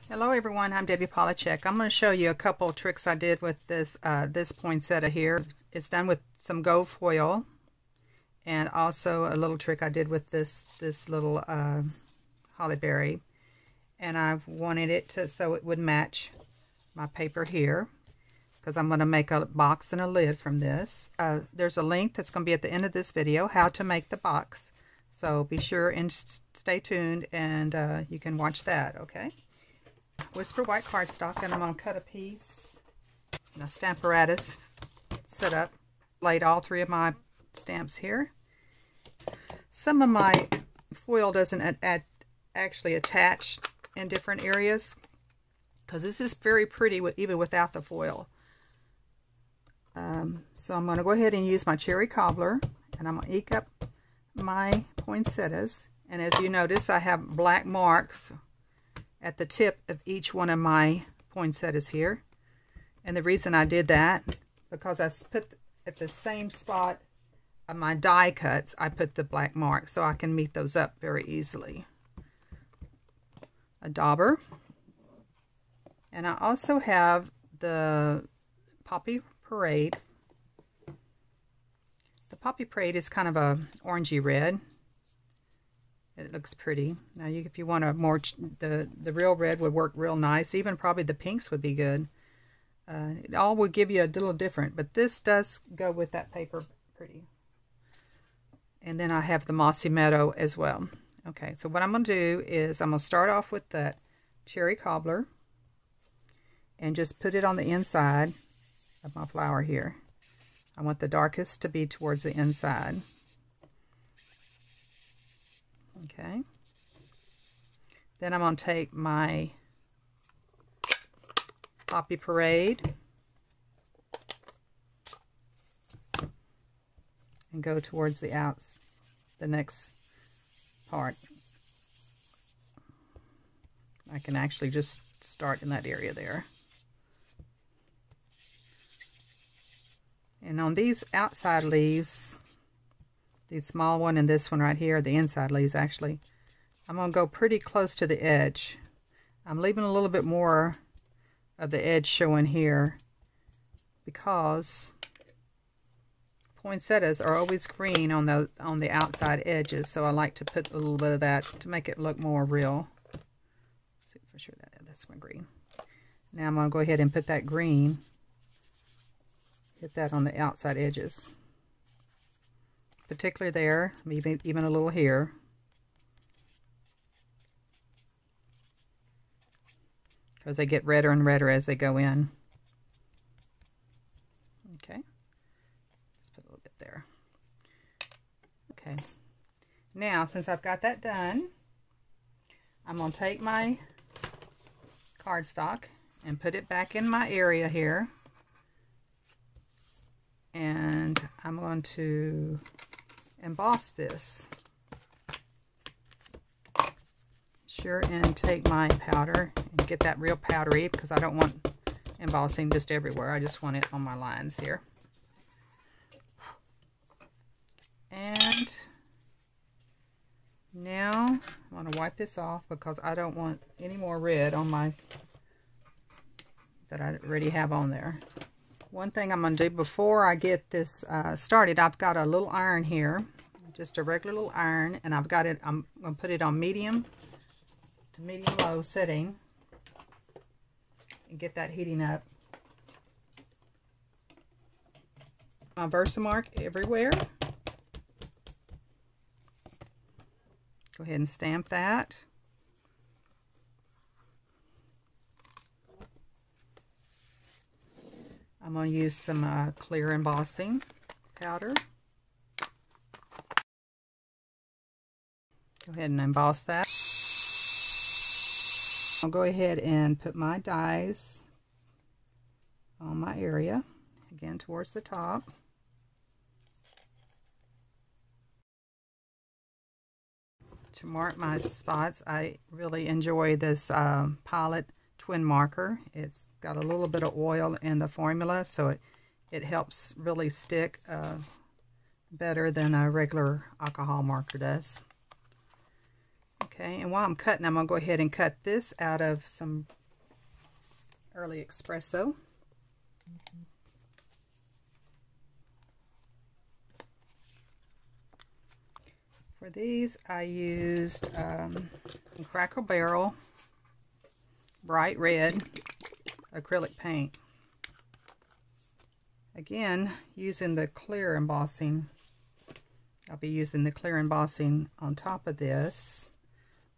Hello everyone, I'm Debbie Polachek. I'm going to show you a couple tricks I did with this poinsettia here. It's done with some gold foil, and also a little trick I did with this little holly berry. And I wanted it to so it would match my paper here, because I'm going to make a box and a lid from this. There's a link that's going to be at the end of this video, how to make the box. So be sure and stay tuned, and you can watch that, okay? Whisper white cardstock, and I'm going to cut a piece. My Stamparatus set up, laid all three of my stamps here. Some of my foil doesn't actually attach in different areas, because this is very pretty even without the foil. So I'm going to go ahead and use my cherry cobbler, and I'm going to eke up my poinsettias. And as you notice, I have black marks at the tip of each one of my poinsettias here. And the reason I did that, because I put at the same spot of my die cuts, I put the black marks so I can meet those up very easily. A dauber. And I also have the Poppy Parade. The Poppy Parade is kind of a orangey red. It looks pretty. Now, if you want a more, the real red would work real nice. Even probably the pinks would be good. It all will give you a little different, but this does go with that paper pretty. And then I have the Mossy Meadow as well. Okay, so what I'm going to do is I'm going to start off with that cherry cobbler and just put it on the inside of my flower here. I want the darkest to be towards the inside. Okay, then I'm going to take my Poppy Parade and go towards the next part. I can actually just start in that area there. And on these outside leaves, the small one and this one right here, the inside leaves actually, I'm going to go pretty close to the edge. I'm leaving a little bit more of the edge showing here because poinsettias are always green on the outside edges, so I like to put a little bit of that to make it look more real. Let's see for sure that's one green. Now I'm going to go ahead and put that green, hit that on the outside edges. Particularly there, maybe even a little here. Because they get redder and redder as they go in. Okay. Just put a little bit there. Okay. Now, since I've got that done, I'm going to take my cardstock and put it back in my area here. And I'm going to emboss this. Sure, and take my powder and get that real powdery, because I don't want embossing just everywhere. I just want it on my lines here. And now I want to wipe this off because I don't want any more red on my that I already have on there. One thing I'm going to do before I get this started, I've got a little iron here, just a regular little iron, and I've got it, I'm going to put it on medium to medium low setting and get that heating up. My Versamark everywhere. Go ahead and stamp that. I'm going to use some clear embossing powder. Go ahead and emboss that. I'll go ahead and put my dies on my area, again towards the top. To mark my spots, I really enjoy this Pilot Twin Marker. It's got a little bit of oil in the formula, so it helps really stick better than a regular alcohol marker does. Okay, and while I'm cutting, I'm going to go ahead and cut this out of some early espresso. For these, I used Cracker Barrel bright red acrylic paint. Again, using the clear embossing. I'll be using the clear embossing on top of this.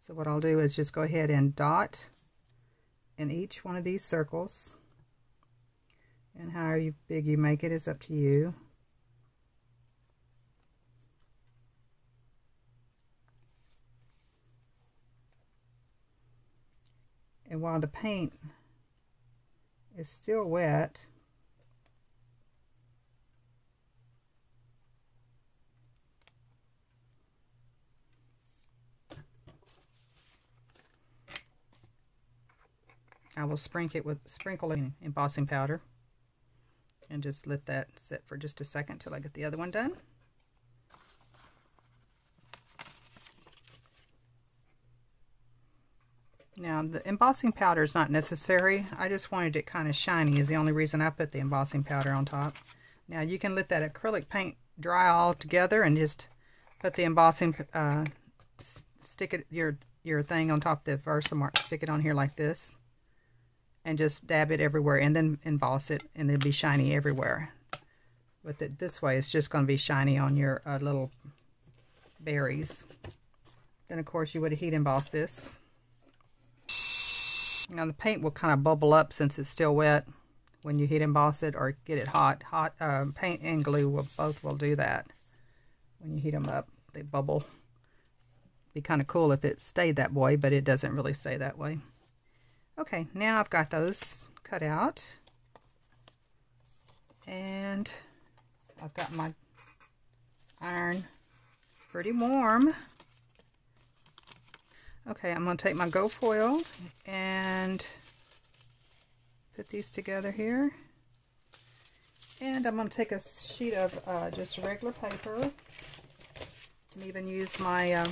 So what I'll do is just go ahead and dot in each one of these circles. And how big you make it is up to you. And while the paint is still wet, I will sprinkle in embossing powder and just let that sit for just a second till I get the other one done. Now the embossing powder is not necessary. I just wanted it kind of shiny is the only reason I put the embossing powder on top. Now you can let that acrylic paint dry all together and just put the embossing, stick it your thing on top of the Versamark, stick it on here like this, and just dab it everywhere and then emboss it, and it'll be shiny everywhere. With it this way, it's just going to be shiny on your little berries. Then of course you would heat emboss this. Now the paint will kind of bubble up since it's still wet when you heat emboss it or get it hot. Paint and glue both will do that. When you heat them up, they bubble. Be kind of cool if it stayed that way, but it doesn't really stay that way. Okay, now I've got those cut out. And I've got my iron pretty warm. Okay, I'm going to take my gold foil and put these together here. And I'm going to take a sheet of just regular paper. You can even use my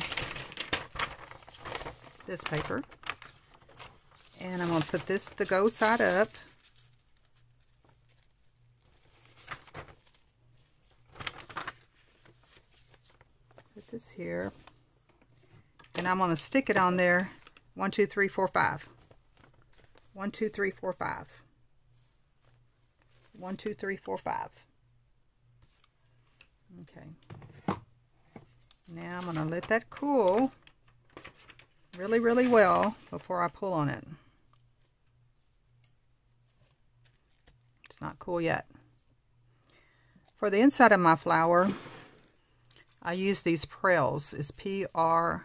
this paper. And I'm going to put the gold side up. Put this here. And I'm going to stick it on there. 1, 2, 3, 4, 5. 1, 2, 3, 4, 5. 1, 2, 3, 4, 5. Okay. Now I'm going to let that cool really, really well before I pull on it. It's not cool yet. For the inside of my flower, I use these Prils. It's P-R-I-L-L-S.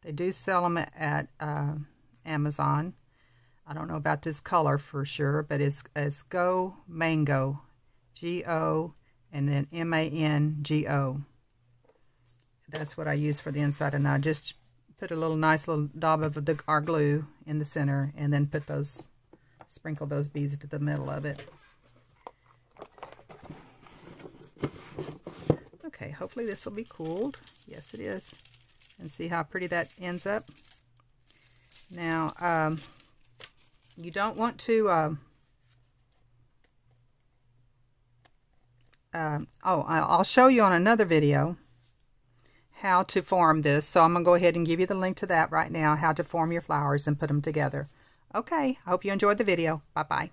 They do sell them at Amazon. I don't know about this color for sure, but it's Go Mango. G-O and then M-A-N-G-O. That's what I use for the inside, and I just put a nice little dab of our glue in the center, and then sprinkle those beads to the middle of it. Okay, hopefully this will be cooled. Yes, it is. And see how pretty that ends up. Now, you don't want to... I'll show you on another video how to form this. So I'm going to go ahead and give you the link to that right now, how to form your flowers and put them together. Okay, I hope you enjoyed the video. Bye-bye.